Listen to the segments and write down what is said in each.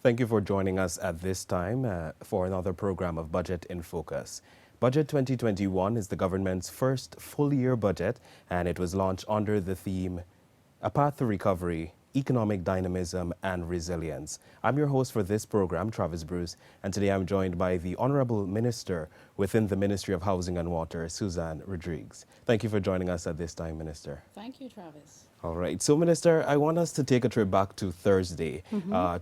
Thank you for joining us at this time for another program of Budget in Focus. Budget 2021 is the government's first full-year budget, and it was launched under the theme, A Path to Recovery, Economic Dynamism and Resilience. I'm your host for this program, Travis Bruce, and today I'm joined by the Honorable Minister within the Ministry of Housing and Water, Suzanne Rodrigues. Thank you for joining us at this time, Minister. Thank you, Travis. All right. So, Minister, I want us to take a trip back to Thursday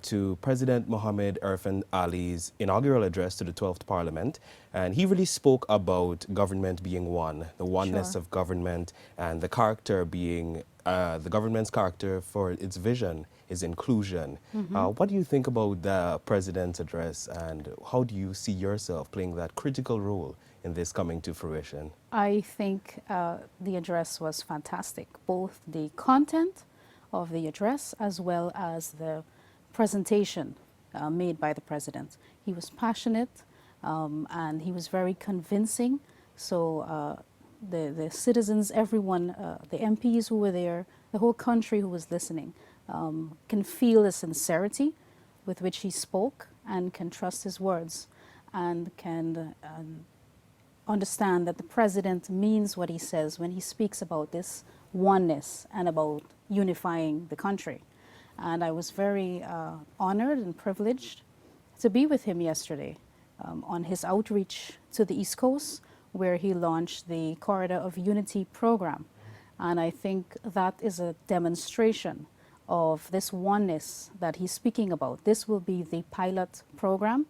to President Mohamed Irfan Ali's inaugural address to the 12th Parliament. And he really spoke about government being one, the oneness of government, and the character being, the government's character for its vision is inclusion. What do you think about the President's address, and how do you see yourself playing that critical role in this coming to fruition? I think the address was fantastic, both the content of the address as well as the presentation made by the President. He was passionate and he was very convincing. So the citizens, everyone, the MPs who were there, the whole country who was listening, can feel the sincerity with which he spoke and can trust his words and can understand that the President means what he says when he speaks about this oneness and about unifying the country. And I was very honored and privileged to be with him yesterday on his outreach to the East Coast, where he launched the Corridor of Unity program. And I think that is a demonstration of this oneness that he's speaking about. This will be the pilot program.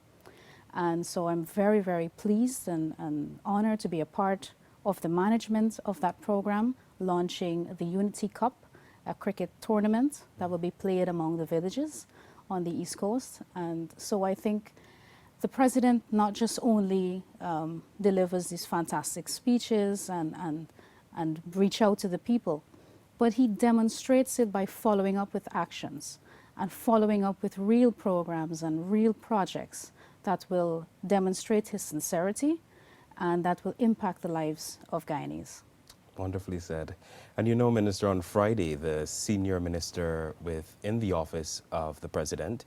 And so I'm very, very pleased and honored to be a part of the management of that program, launching the Unity Cup, a cricket tournament that will be played among the villages on the East Coast. And so I think the President not just only delivers these fantastic speeches and reach out to the people, but he demonstrates it by following up with actions and following up with real programs and real projects that will demonstrate his sincerity and that will impact the lives of Guyanese. Wonderfully said. And you know, Minister, on Friday, the senior minister within the office of the President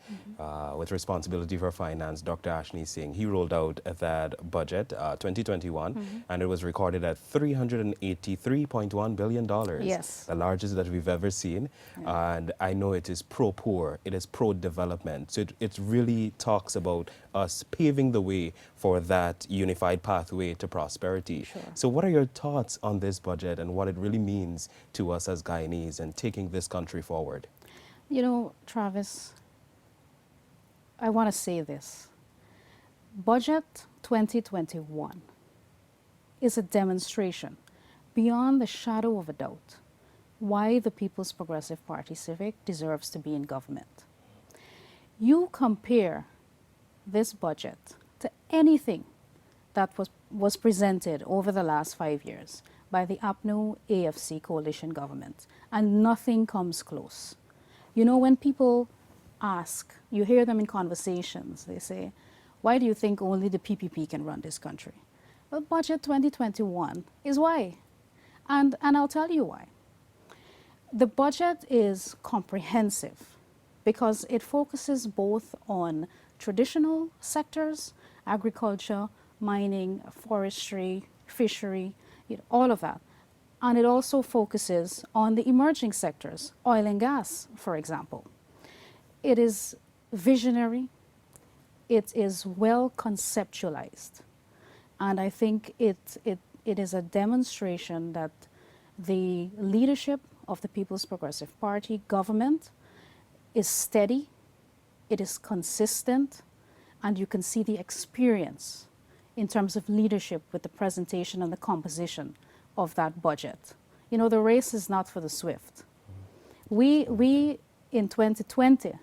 with responsibility for finance, Dr. Ashney Singh, he rolled out that budget, 2021, and it was recorded at $383.1 billion. Yes. The largest that we've ever seen. Yeah. And I know it is pro-poor, it is pro-development. So it really talks about us paving the way for that unified pathway to prosperity. Sure. So what are your thoughts on this budget and what it really means to us as Guyanese and taking this country forward? You know, Travis, I want to say this. Budget 2021 is a demonstration beyond the shadow of a doubt why the People's Progressive Party Civic deserves to be in government. You compare this budget to anything that was presented over the last 5 years by the APNU AFC coalition government, and nothing comes close. You know, when people ask, you hear them in conversations, they say, why do you think only the PPP can run this country? Well, Budget 2021 is why. And I'll tell you why. The budget is comprehensive because it focuses both on traditional sectors, agriculture, mining, forestry, fishery, all of that. And it also focuses on the emerging sectors, oil and gas, for example. It is visionary, it is well conceptualized, and I think it is a demonstration that the leadership of the People's Progressive Party government is steady, it is consistent, and you can see the experience in terms of leadership with the presentation and the composition of that budget. You know, the race is not for the swift. We in 2020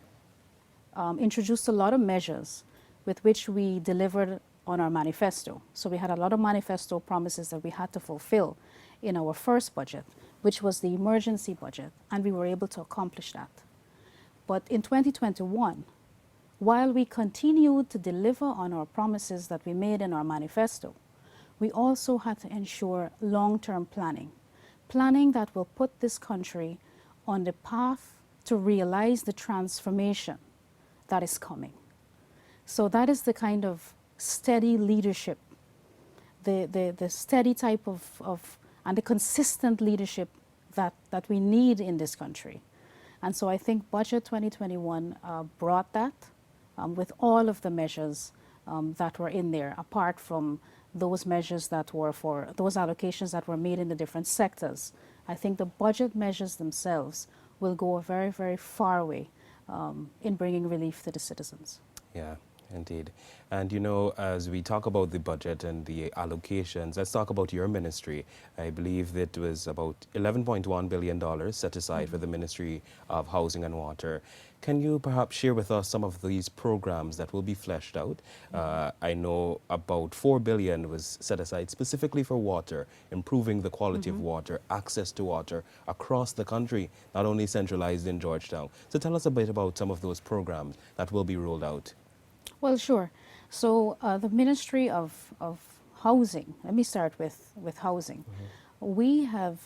introduced a lot of measures with which we delivered on our manifesto. So we had a lot of manifesto promises that we had to fulfill in our first budget, which was the emergency budget, and we were able to accomplish that. But in 2021, while we continued to deliver on our promises that we made in our manifesto, we also had to ensure long-term planning, planning that will put this country on the path to realize the transformation that is coming. So that is the kind of steady leadership, the steady type of and the consistent leadership that we need in this country. And so I think Budget 2021 brought that with all of the measures that were in there, apart from those measures that were for those allocations that were made in the different sectors. I think the budget measures themselves will go a very, very far way in bringing relief to the citizens. Yeah, indeed. And you know, as we talk about the budget and the allocations, let's talk about your ministry. I believe that was about $11.1 billion set aside for the Ministry of Housing and Water. Can you perhaps share with us some of these programs that will be fleshed out? I know about $4 billion was set aside specifically for water, improving the quality of water, access to water across the country, not only centralized in Georgetown. So tell us a bit about some of those programs that will be rolled out. Well, sure. So the Ministry of Housing, let me start with housing. We have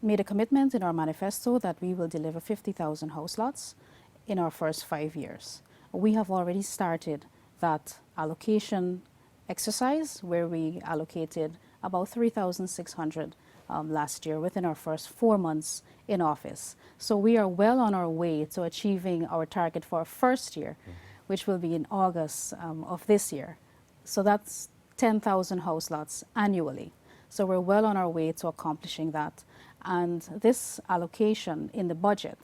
made a commitment in our manifesto that we will deliver 50,000 house lots in our first 5 years. We have already started that allocation exercise where we allocated about 3,600 last year within our first 4 months in office. So we are well on our way to achieving our target for our first year, which will be in August of this year. So that's 10,000 house lots annually. So we're well on our way to accomplishing that. And this allocation in the budget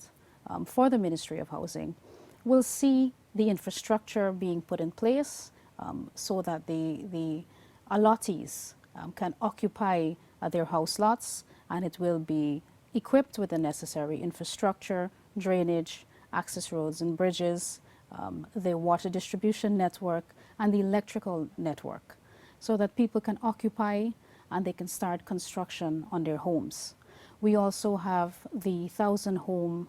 for the Ministry of Housing will see the infrastructure being put in place so that the allottees can occupy their house lots, and it will be equipped with the necessary infrastructure, drainage, access roads and bridges, the water distribution network, and the electrical network, so that people can occupy and they can start construction on their homes. We also have the 1,000 home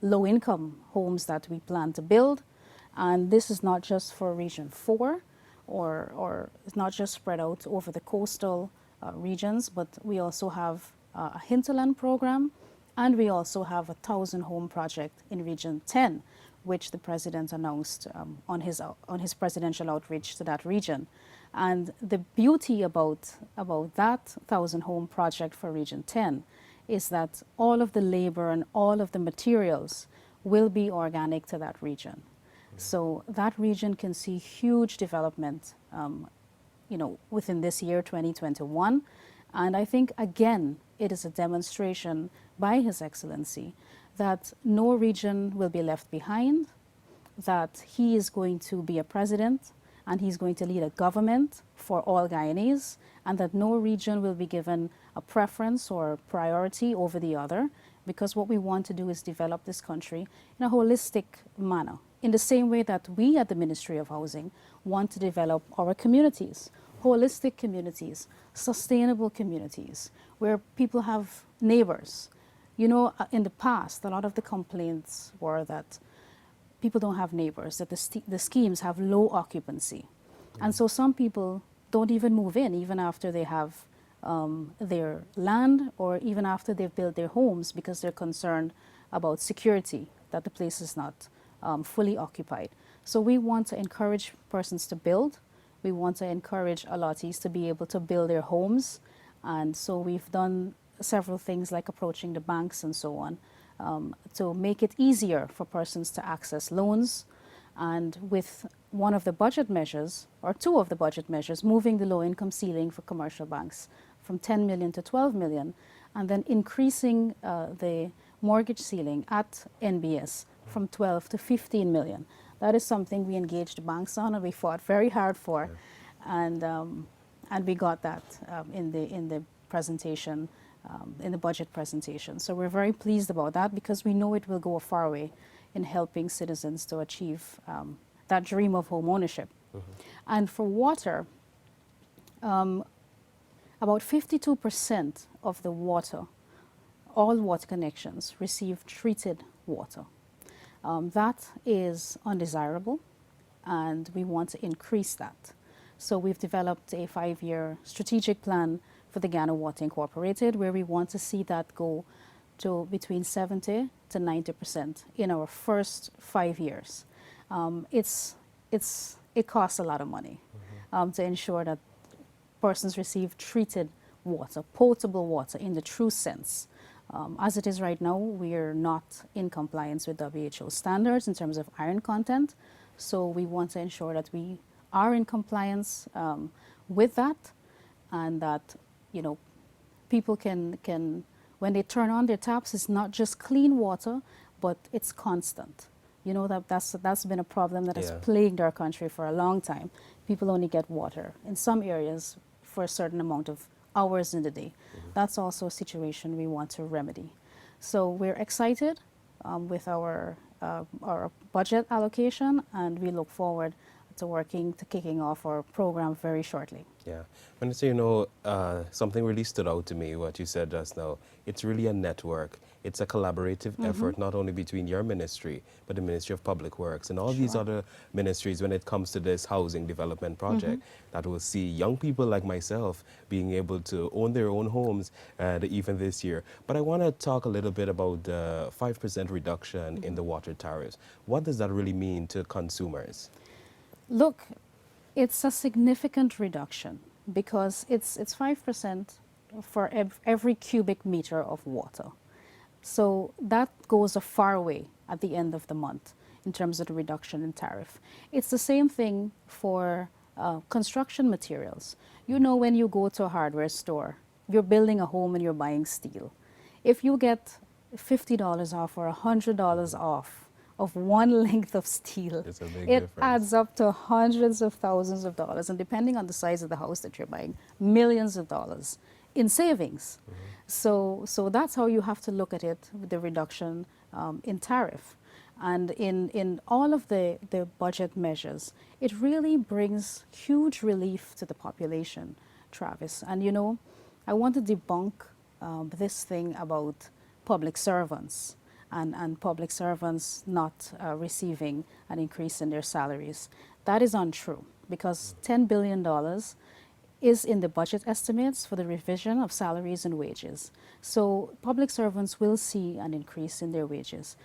low-income homes that we plan to build, and this is not just for Region 4, or it's not just spread out over the coastal regions, but we also have a hinterland program, and we also have a 1,000 home project in Region 10, which the President announced on his presidential outreach to that region. And the beauty about that 1,000 home project for Region 10 is that all of the labor and all of the materials will be organic to that region. So that region can see huge development, within this year, 2021. And I think, again, it is a demonstration by His Excellency that no region will be left behind, that he is going to be a president and he's going to lead a government for all Guyanese, and that no region will be given a preference or priority over the other, because what we want to do is develop this country in a holistic manner, in the same way that we at the Ministry of Housing want to develop our communities, holistic communities, sustainable communities, where people have neighbors. You know, in the past, a lot of the complaints were that people don't have neighbors, that the schemes have low occupancy. And so some people don't even move in, even after they have their land, or even after they've built their homes, because they're concerned about security, that the place is not fully occupied. So we want to encourage persons to build. We want to encourage allottees to be able to build their homes. And so we've done several things like approaching the banks and so on, to make it easier for persons to access loans. And with one of the budget measures, or two of the budget measures, moving the low-income ceiling for commercial banks from 10 million to 12 million, and then increasing the mortgage ceiling at NBS from 12 to 15 million. That is something we engaged the banks on and we fought very hard for, and we got that in the presentation, in the budget presentation. So we're very pleased about that, because we know it will go a far way in helping citizens to achieve that dream of home ownership. And for water, about 52% of the water, all water connections, receive treated water. That is undesirable, and we want to increase that. So we've developed a 5-year strategic plan for the Guyana Water Incorporated, where we want to see that go to between 70 to 90% in our first 5 years. It costs a lot of money to ensure that persons receive treated water, potable water in the true sense. As it is right now, we are not in compliance with WHO standards in terms of iron content. So we want to ensure that we are in compliance with that, and that, you know, people can, when they turn on their taps, it's not just clean water, but it's constant. You know, that's been a problem that has plagued our country for a long time. People only get water in some areas for a certain amount of hours in the day. That's also a situation we want to remedy. So we're excited with our budget allocation, and we look forward to kicking off our program very shortly. Yeah. When you say, you know, something really stood out to me, what you said just now. It's really a network. It's a collaborative effort, not only between your ministry, but the Ministry of Public Works and all these other ministries when it comes to this housing development project that will see young people like myself being able to own their own homes even this year. But I want to talk a little bit about the 5% reduction in the water tariffs. What does that really mean to consumers? Look, it's a significant reduction because it's 5% for every cubic meter of water. So that goes a far way at the end of the month in terms of the reduction in tariff. It's the same thing for construction materials. You know, when you go to a hardware store, you're building a home and you're buying steel. If you get $50 off or $100 off of one length of steel, It's a big it difference. adds up to hundreds of thousands of dollars, and depending on the size of the house that you're buying, millions of dollars in savings. So that's how you have to look at it with the reduction in tariff. And in all of the budget measures, it really brings huge relief to the population, Travis. And you know, I want to debunk this thing about public servants and public servants not receiving an increase in their salaries. That is untrue, because $10 billion is in the budget estimates for the revision of salaries and wages. So public servants will see an increase in their wages.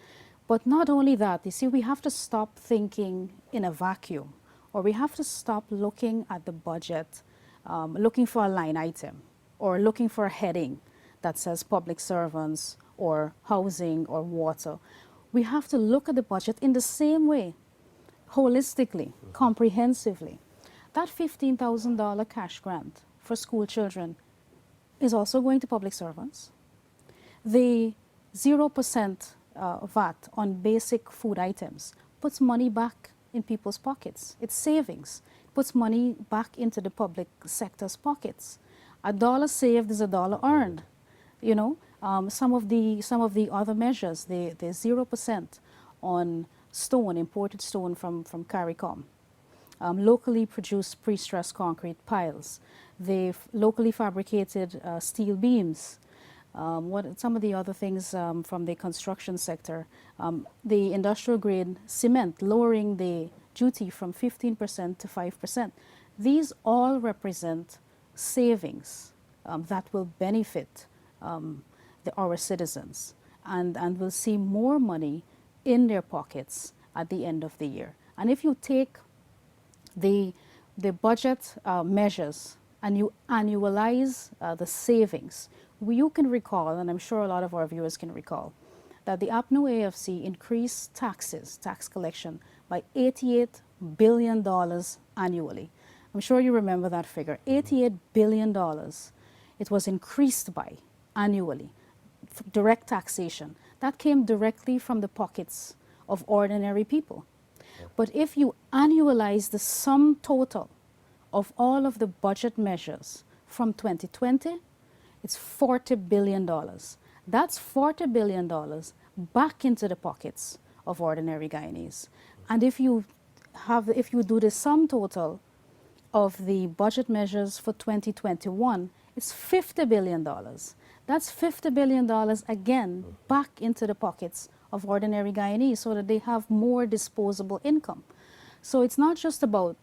But not only that, you see, we have to stop thinking in a vacuum, or we have to stop looking at the budget, looking for a line item, or looking for a heading that says public servants, or housing, or water. We have to look at the budget in the same way, holistically, comprehensively. That $15,000 cash grant for school children is also going to public servants. The 0% VAT on basic food items puts money back in people's pockets. It's savings. It puts money back into the public sector's pockets. A dollar saved is a dollar earned. You know, some of the other measures, the 0% on stone, imported stone from CARICOM, locally produced pre-stressed concrete piles, the locally fabricated steel beams, some of the other things from the construction sector, the industrial grade cement, lowering the duty from 15% to 5%. These all represent savings that will benefit our citizens, and will see more money in their pockets at the end of the year. And if you take the budget measures and you annualize the savings, you can recall, and I'm sure a lot of our viewers can recall, that the APNO AFC increased tax collection by $88 billion annually. I'm sure you remember that figure, $88 billion. It was increased by annually, direct taxation. That came directly from the pockets of ordinary people. But if you annualize the sum total of all of the budget measures from 2020, it's $40 billion. That's $40 billion back into the pockets of ordinary Guyanese. And if you do the sum total of the budget measures for 2021, it's $50 billion. That's $50 billion again back into the pockets of ordinary Guyanese so that they have more disposable income. So it's not just about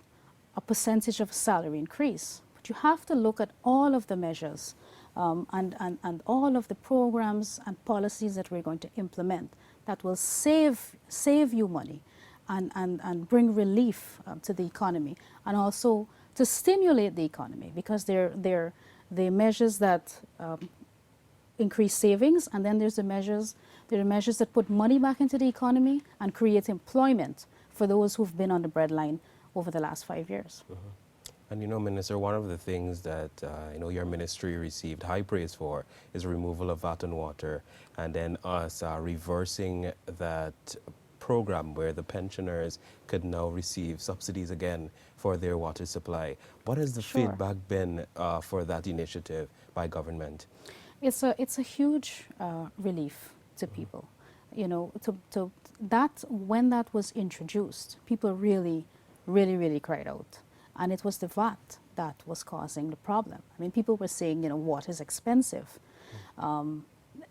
a percentage of a salary increase. But you have to look at all of the measures and all of the programs and policies that we're going to implement that will save you money and bring relief to the economy, and also to stimulate the economy, because they're measures that increase savings, and then there are measures that put money back into the economy and create employment for those who've been on the breadline over the last 5 years. And you know, Minister, one of the things that your ministry received high praise for is removal of VAT on water, and then us reversing that program where the pensioners could now receive subsidies again for their water supply. What has the Sure. feedback been for that initiative by government? It's a huge relief to people. You know, to that, when that was introduced, people really cried out. And it was the VAT that was causing the problem. I mean, people were saying, water is expensive.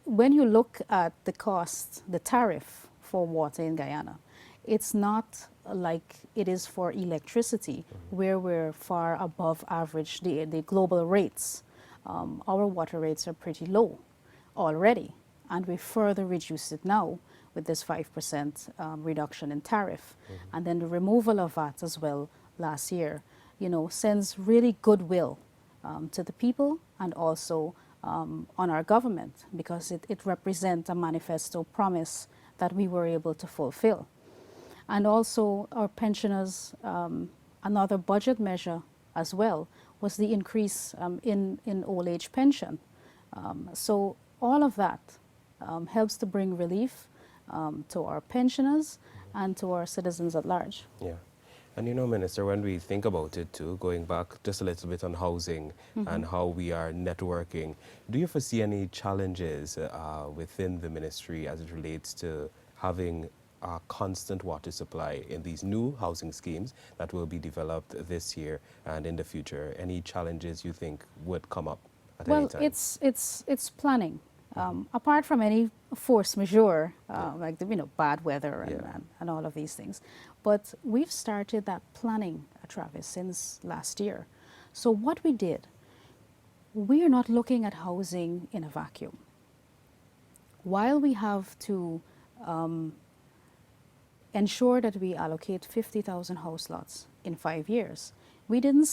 When you look at the cost, the tariff for water in Guyana, it's not like it is for electricity, where we're far above average, the global rates. Our water rates are pretty low already, and we further reduce it now with this 5% reduction in tariff. And then the removal of VAT as well last year, sends really goodwill to the people, and also on our government, because it represents a manifesto promise that we were able to fulfill. And also our pensioners, another budget measure as well was the increase in old age pension. So all of that helps to bring relief to our pensioners and to our citizens at large. Yeah. And Minister, when we think about it too, going back just a little bit on housing and how we are networking, do you foresee any challenges within the ministry as it relates to having a constant water supply in these new housing schemes that will be developed this year and in the future? Any challenges you think would come up at any time? Well, it's planning. Apart from any force majeure, like bad weather and all of these things. But we've started that planning, Travis, since last year. So what we did, we are not looking at housing in a vacuum. While we have to ensure that we allocate 50,000 house lots in 5 years, we didn't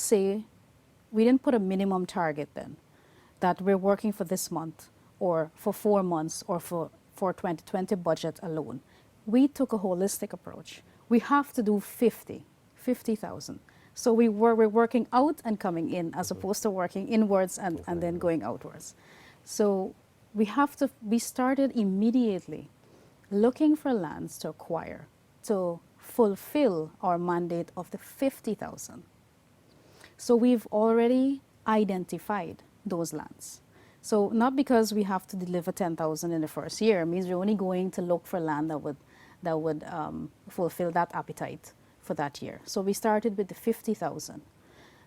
put a minimum target then, that we're working for this month, or for 4 months, or for 2020 budget alone. We took a holistic approach. We have to do 50,000. So we're working out and coming in, as opposed to working inwards and then going outwards. So we started immediately looking for lands to acquire to fulfill our mandate of the 50,000. So we've already identified those lands. So not because we have to deliver 10,000 in the first year, it means we're only going to look for land that would fulfill that appetite for that year. So we started with the 50,000.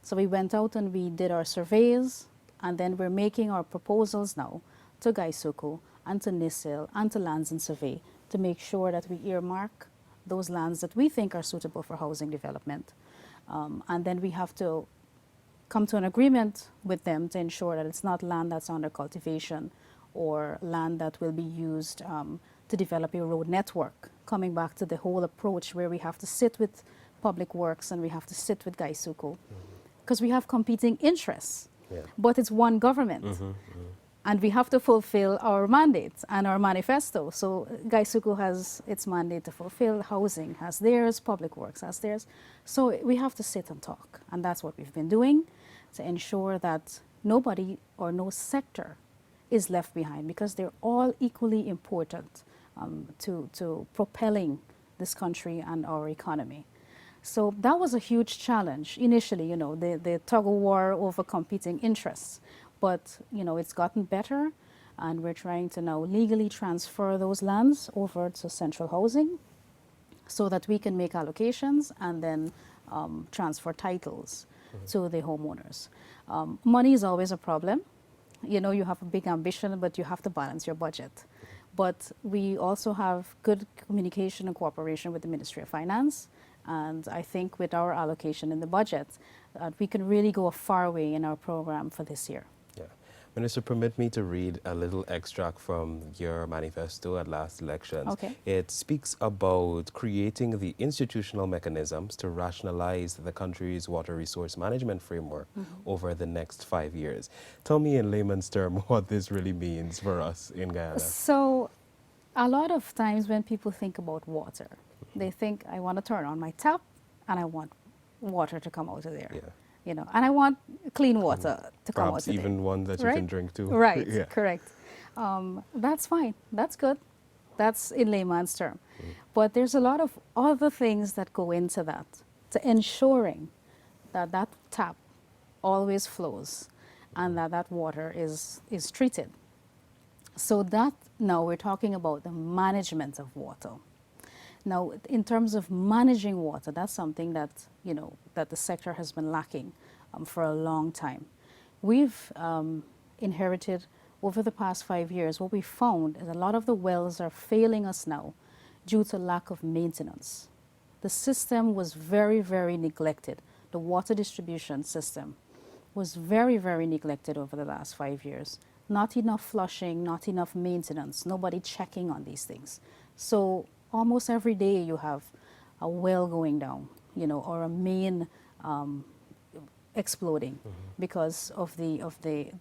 So we went out and we did our surveys, and then we're making our proposals now to Gaisuku and to NISIL and to Lands and Survey to make sure that we earmark those lands that we think are suitable for housing development. And then we have to come to an agreement with them to ensure that it's not land that's under cultivation or land that will be used to develop a road network, coming back to the whole approach where we have to sit with Public Works and we have to sit with Gaisuku, because we have competing interests, but it's one government. And we have to fulfill our mandates and our manifesto. So Gaisuku has its mandate to fulfill, housing has theirs, Public Works has theirs. So we have to sit and talk, and that's what we've been doing to ensure that nobody or no sector is left behind, because they're all equally important to propelling this country and our economy. So that was a huge challenge initially, the tug of war over competing interests. But, it's gotten better, and we're trying to now legally transfer those lands over to central housing so that we can make allocations and then transfer titles to the homeowners. Money is always a problem. You have a big ambition, but you have to balance your budget. But we also have good communication and cooperation with the Ministry of Finance And I think with our allocation in the budget, we can really go a far way in our program for this year. Yeah. Minister, permit me to read a little extract from your manifesto at last elections. Okay. It speaks about creating the institutional mechanisms to rationalize the country's water resource management framework over the next 5 years. Tell me in layman's term what this really means for us in Guyana. So a lot of times when people think about water, they think, I want to turn on my tap and I want water to come out of there. Yeah. You know, and I want clean water to come out Perhaps of there. even one that you Right? can drink too. Right, Yeah. correct. That's fine. That's good. That's in layman's term. But there's a lot of other things that go into that, to ensuring that that tap always flows and that that water is treated. So that now we're talking about the management of water. Now, in terms of managing water, that's something that, you know, that the sector has been lacking for a long time. We've inherited over the past 5 years, what we found is a lot of the wells are failing us now due to lack of maintenance. The system was very, very neglected. The water distribution system was very, very neglected over the last 5 years. Not enough flushing, not enough maintenance, nobody checking on these things. So almost every day you have a well going down, you know, or a main exploding because of the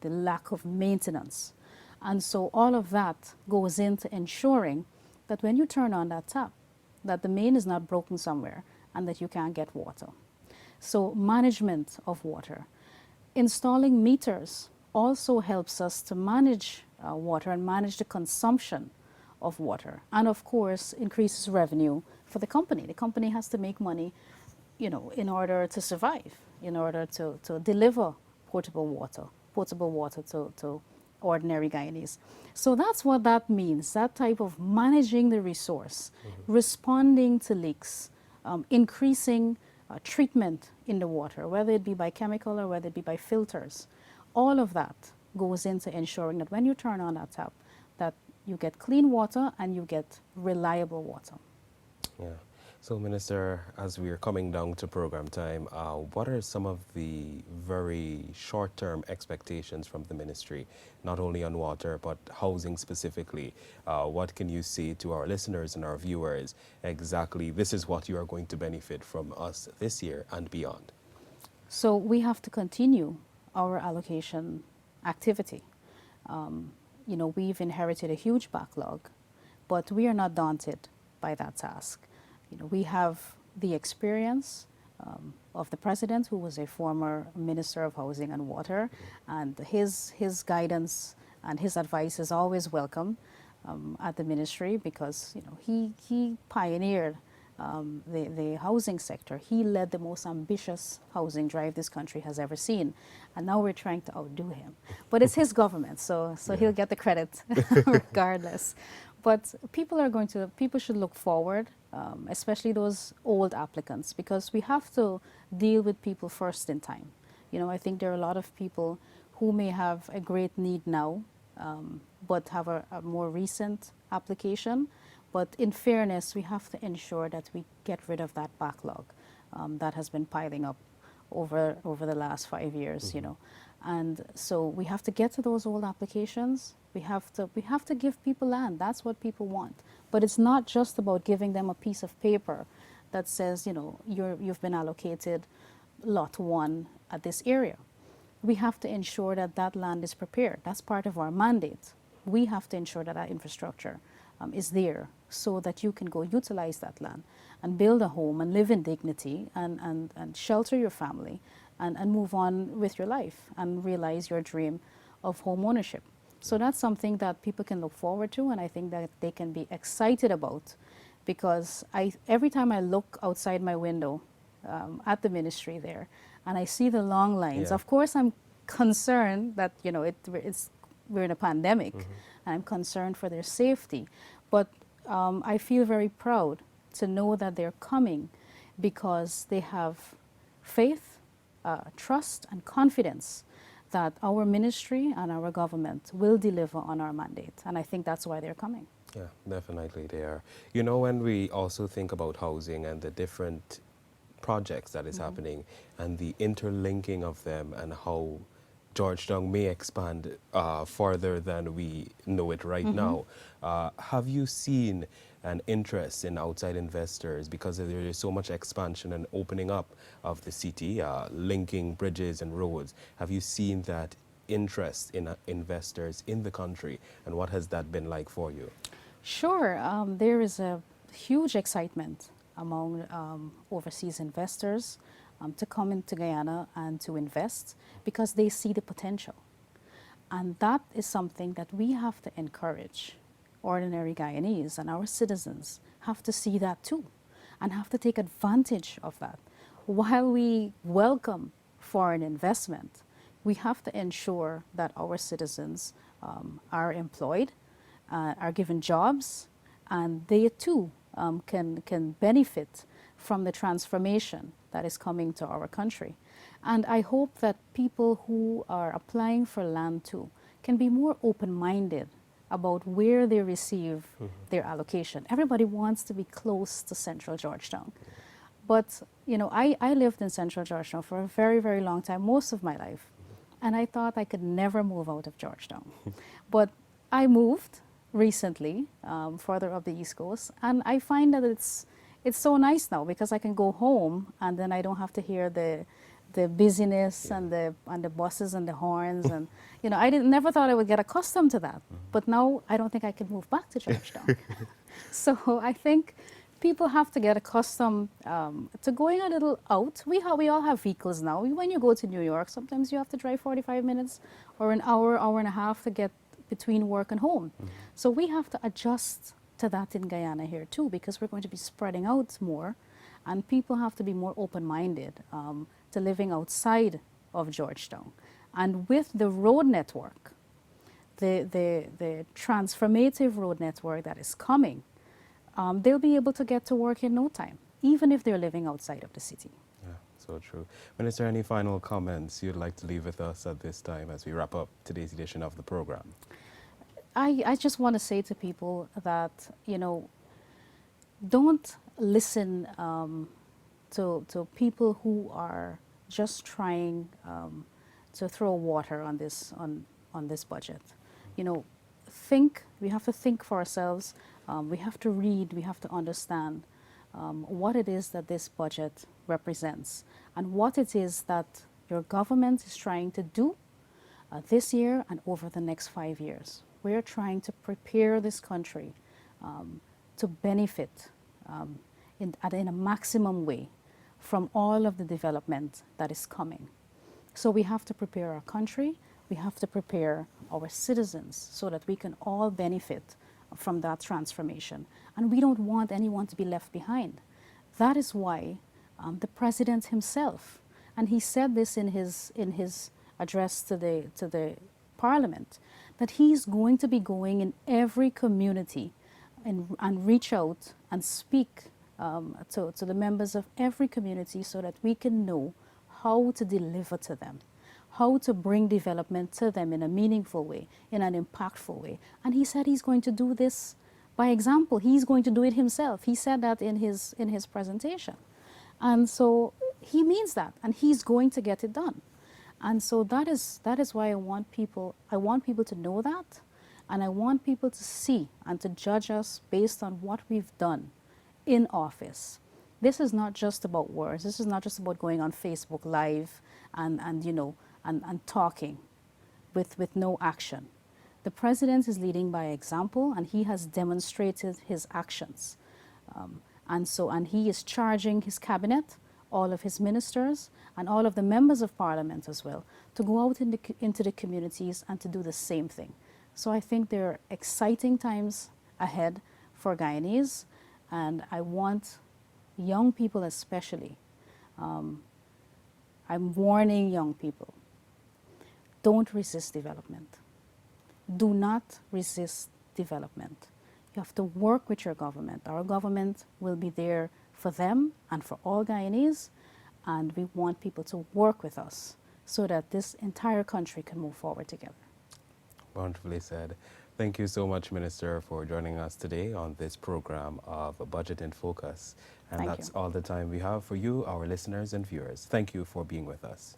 lack of maintenance. And so all of that goes into ensuring that when you turn on that tap, that the main is not broken somewhere and that you can't get water. So management of water. Installing meters also helps us to manage water and manage the consumption of water. And of course, increases revenue for the company. The company has to make money, you know, in order to survive, in order to deliver potable water to ordinary Guyanese. So that's what that means, that type of managing the resource, responding to leaks, increasing treatment in the water, whether it be by chemical or whether it be by filters. All of that goes into ensuring that when you turn on that tap, that you get clean water and you get reliable water. Yeah. So, Minister, as we are coming down to program time, what are some of the very short-term expectations from the ministry, not only on water, but housing specifically? What can you say to our listeners and our viewers exactly this is what you are going to benefit from us this year and beyond? So we have to continue our allocation activity. You know, we've inherited a huge backlog, but we are not daunted by that task. You know, we have the experience of the president, who was a former Minister of Housing and Water, and his guidance and his advice is always welcome at the ministry because, you know, he pioneered the housing sector. He led the most ambitious housing drive this country has ever seen, and now we're trying to outdo him. But it's his government, so yeah, he'll get the credit regardless. But people should look forward, especially those old applicants, because we have to deal with people first in time. You know, I think there are a lot of people who may have a great need now, but have a more recent application. But in fairness, we have to ensure that we get rid of that backlog that has been piling up over the last 5 years, you know. And so we have to get to those old applications. We have to give people land. That's what people want. But it's not just about giving them a piece of paper that says, you know, you've been allocated lot 1 at this area. We have to ensure that that land is prepared. That's part of our mandate. We have to ensure that that infrastructure is there so that you can go utilize that land and build a home and live in dignity and shelter your family and move on with your life and realize your dream of home ownership. So that's something that people can look forward to, and I think that they can be excited about, because every time I look outside my window at the ministry there and I see the long lines, of course I'm concerned that, you know, we're in a pandemic, and I'm concerned for their safety. But I feel very proud to know that they're coming because they have faith, trust, and confidence that our ministry and our government will deliver on our mandate. And I think that's why they're coming. Yeah, definitely they are. You know, when we also think about housing and the different projects that is happening and the interlinking of them and how Georgetown may expand further than we know it right now. Have you seen an interest in outside investors because there is so much expansion and opening up of the city, linking bridges and roads? Have you seen that interest in investors in the country, and what has that been like for you? Sure, there is a huge excitement among overseas investors to come into Guyana and to invest because they see the potential. And that is something that we have to encourage. Ordinary Guyanese and our citizens have to see that too and have to take advantage of that. While we welcome foreign investment, we have to ensure that our citizens are employed, are given jobs, and they too can benefit from the transformation that is coming to our country. And I hope that people who are applying for land too can be more open-minded about where they receive their allocation. Everybody wants to be close to Central Georgetown. But, you know, I lived in Central Georgetown for a very, very long time, most of my life. And I thought I could never move out of Georgetown. But I moved recently, further up the East Coast, and I find that it's so nice now because I can go home and then I don't have to hear the busyness and the buses and the horns and you know never thought I would get accustomed to that, but now I don't think I can move back to Georgetown. So I think people have to get accustomed to going a little out. We all have vehicles now. When you go to New York, sometimes you have to drive 45 minutes or an hour and a half to get between work and home. So we have to adjust to that in Guyana here too, because we're going to be spreading out more, and people have to be more open-minded to living outside of Georgetown. And with the road network, the transformative road network that is coming, they'll be able to get to work in no time, even if they're living outside of the city. Yeah, so true. Minister, any final comments you'd like to leave with us at this time as we wrap up today's edition of the program? I just want to say to people that, you know, don't listen to people who are just trying to throw water on this budget. You know, we have to think for ourselves. We have to read, we have to understand what it is that this budget represents and what it is that your government is trying to do this year and over the next 5 years. We're trying to prepare this country to benefit in a maximum way from all of the development that is coming. So we have to prepare our country, we have to prepare our citizens so that we can all benefit from that transformation. And we don't want anyone to be left behind. That is why the president himself, and he said this in his address to the parliament, that he's going to be going in every community and reach out and speak to the members of every community so that we can know how to deliver to them, how to bring development to them in a meaningful way, in an impactful way. And he said he's going to do this by example. He's going to do it himself. He said that in his presentation. And so he means that, and he's going to get it done. And so that is why I want people to know that, and I want people to see and to judge us based on what we've done in office. This is not just about words. This is not just about going on Facebook Live and you know and talking with no action. The president is leading by example, and he has demonstrated his actions. And he is charging his cabinet, all of his ministers, and all of the members of parliament as well, to go out into the communities and to do the same thing. So I think there are exciting times ahead for Guyanese, and I want young people especially, I'm warning young people, don't resist development. Do not resist development. You have to work with your government. Our government will be there for them and for all Guyanese, and we want people to work with us so that this entire country can move forward together. Wonderfully said. Thank you so much, Minister, for joining us today on this program of Budget in Focus. And Thank that's you. all the time we have for you, our listeners and viewers. Thank you for being with us.